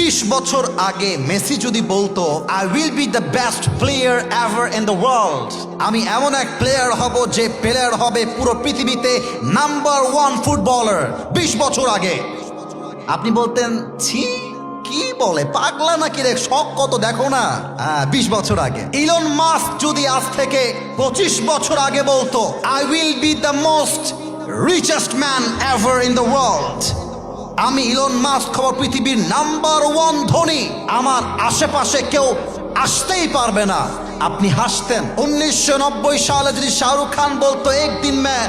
20 বছর আগে মেসি যদি বলতো I will be the best player ever in the world, আমি এমন এক প্লেয়ার হব যে প্লেয়ার হবে পুরো পৃথিবীতে নাম্বার 1 ফুটবলার, 20 বছর আগে আপনি বলতেন ছি কি বলে, পাগলা নাকি রে, শখ কত দেখো না। 20 বছর আগে ইলন মাস্ক যদি আজ থেকে 25 বছর আগে বলতো I will be the most richest man ever in the world, আমি ইলন মাস্ক হব পৃথিবীর নাম্বার 1 ধনী, আমার আশেপাশে কেউ আসতেই পারবে না, আপনি হাসতেন। 1990 সালে যদি শাহরুখ খান বলতো একদিন मैं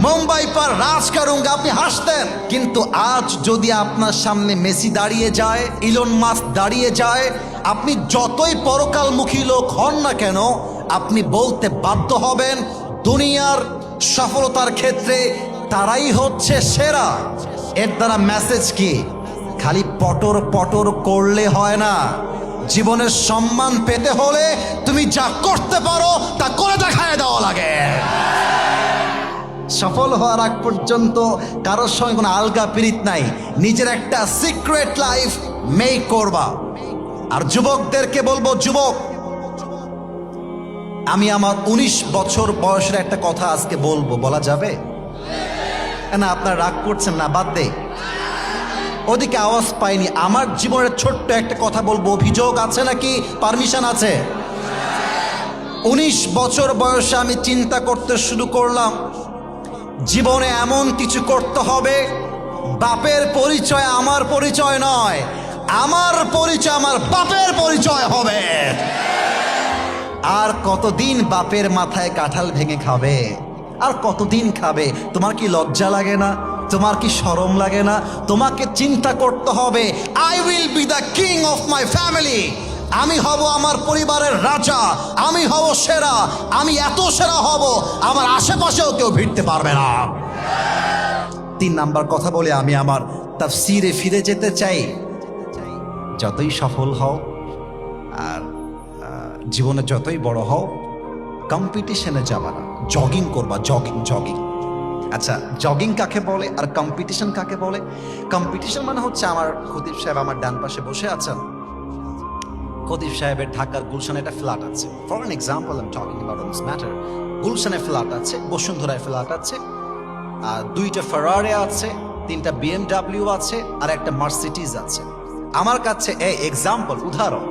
মুম্বাই पर রাজ করুঙ্গা, আপনি হাসতেন। কিন্তু আজ যদি আপনার সামনে মেসি দাঁড়িয়ে যায়, ইলন মাস্ক দাঁড়িয়ে যায়, আপনি যতই পরকালমুখী লোক হন না কেন, আপনি বলতে বাধ্য হবেন দুনিয়ার সফলতার ক্ষেত্রে তারাই হচ্ছে সেরা। এর দ্বারা মেসেজ কি? খালি পটর পটর করলে হয় না, জীবনের সম্মান পেতে হলে তুমি যা করতে পারো তা করে দেখায় দেওয়া লাগে। সফল হওয়ার আগ পর্যন্ত কারোর সঙ্গে কোনো আলগা পিরিত নাই, নিজের একটা সিক্রেট লাইফ মেক করবা। আর যুবকদেরকে বলবো, যুবক আমি আমার 19 বছর বয়সের একটা কথা আজকে বলবো, বলা যাবে না? আপনার রাগ করছেন না, বাদ দে, ওদিকে আওয়াজ পাইনি। আমার জীবনের ছোট্ট একটা কথা বলবো, অভিযোগ আছে নাকি পারমিশন আছে? 19 বছর বয়সে আমি চিন্তা করতে শুরু করলাম জীবনে এমন কিছু করতে হবে, বাপের পরিচয় আমার পরিচয় নয়, আমার পরিচয় আমার বাপের পরিচয় হবে। আর কতদিন বাপের মাথায় কাঁঠাল ভেঙে খাবে, আর কতদিন খাবে? তোমার কি লজ্জা লাগে না? তোমার কি শরম লাগে না? তোমাকে চিন্তা করতে হবে I will be the king of my family, আমি হব আমার পরিবারের রাজা, আমি হব সেরা, আমি এত সেরা হব আমার আশেপাশেও কেউ ভিড়তে পারবে না। 3 নাম্বার কথা বলে আমি আমার তাফসীরে ফিরে যেতে চাই। যতই সফল হও আর জীবনে যতই বড় হও, কম্পিটিশনে যাবা না, জগিং করবা, জগিং জগিং। আচ্ছা, জগিং কাকে বলে আর কম্পিটিশন কাকে বলে? কম্পিটিশন মানে হচ্ছে, আমার খতিব সাহেব আমার ডান পাশে বসে আছেন, খতিব সাহেবের ঢাকার গুলশানে একটা ফ্ল্যাট আছে, for an example I am talking about this matter. গুলশানে ফ্ল্যাট আছে, বসুন্ধরায় ফ্ল্যাট আছে, 2টা ফারারি আছে, 3টা BMW আছে, আর একটা মার্সিডিজ আছে। আমার কাছে এই এক্সাম্পল, উদাহরণ,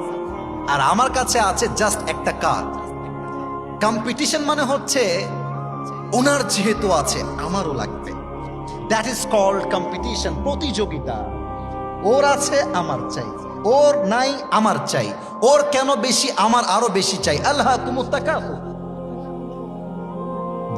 আর আমার কাছে আছে জাস্ট একটা কার। কম্পিটিশন মানে হচ্ছে ওনার যেহেতু আছে আমারও লাগবে, দ্যাট ইজ কল্ড কম্পিটিশন, প্রতিযোগিতা। ওর আছে আমার চাই, ওর নাই আমার চাই, ওর কেন বেশি আমার আরো বেশি চাই। আল্লাহ তুমুত তাকাফুর,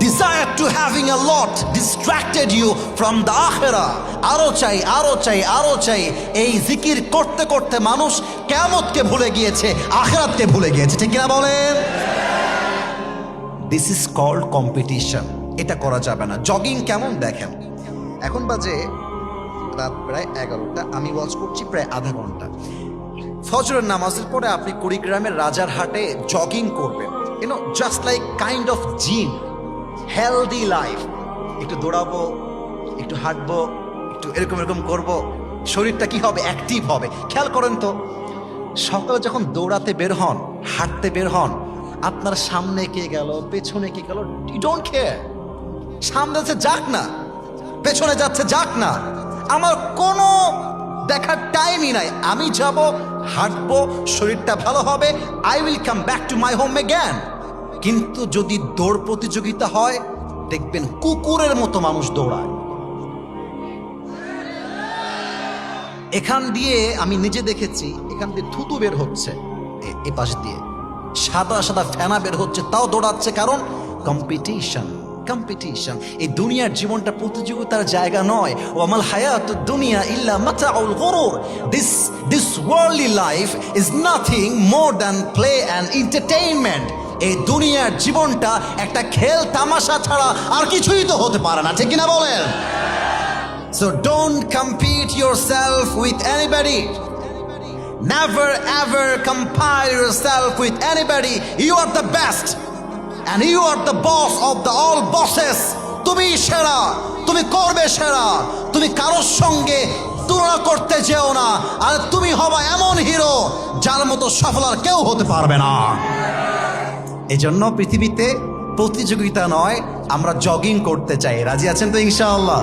desire to having a lot distracted you from the akhirah, আরো চাই আরো চাই আরো চাই। এই জিকির করতে করতে মানুষ কিয়ামতকে ভুলে গিয়েছে, আখিরাতকে ভুলে গিয়েছে, ঠিক কিনা বলেন? দিস ইজ কল্ড কম্পিটিশন, এটা করা যাবে না। জগিং কেমন দেখেন, এখন বাজে রাত প্রায় 11টা, আমি ওয়াচ করছি প্রায় আধা ঘন্টা। ফজরের নামাজের পরে আপনি কুড়িগ্রামের রাজারহাটে জগিং করবেন, just like kind of gym, healthy life. একটু দৌড়াবো, একটু হাঁটবো, একটু এরকম এরকম করবো, শরীরটা কি হবে? অ্যাক্টিভ হবে। খেয়াল করেন তো, সকালে যখন দৌড়াতে বের হন, হাঁটতে বের হন, আপনার সামনে কে গেল, পেছনে কে গেল, ইউ ডোন্ট কেয়ার। সামনে যাচ্ছে যাক না, পেছনে যাচ্ছে যাক না, আমার কোনো দেখার টাইমই নাই। আমি যাব, হাঁটবো, শরীরটা ভালো হবে, I will come back to my home again. কিন্তু যদি দৌড় প্রতিযোগিতা হয়, দেখবেন কুকুরের মতো মানুষ দৌড়ায়। এখান দিয়ে আমি নিজে দেখেছি, এখান দিয়ে থুতু বের হচ্ছে, এ পাশ দিয়ে সাদা সাদা ফেনা বের হচ্ছে, তাও দৌড়াচ্ছে, কারণ কম্পিটিশন। কম্পিটিশন, এই দুনিয়ার জীবনটা প্রতিযোগিতার জায়গা নয়। ওয়ামাল হায়াতুদ দুনিয়া ইল্লা মাতাউল গুরুর, this worldly life is nothing more than play and entertainment. এই দুনিয়ার জীবনটা একটা খেল তামাশা ছাড়া আর কিছুই তো হতে পারে না, ঠিক কিনা বলেন? So don't compete yourself with anybody. Never ever compare yourself with anybody. You are the best and you are the boss of the all bosses. তুমি সেরা, তুমি করবে সেরা, তুমি কারোর সঙ্গে তুলনা করতে যেও না। আর তুমি হবা এমন হিরো যার মতো সফল আর কেউ হতে পারবে না। এজন্য পৃথিবীতে প্রতিযোগিতা নয়, আমরা জগিং করতে চাই। রাজি আছেন তো ইনশাআল্লাহ?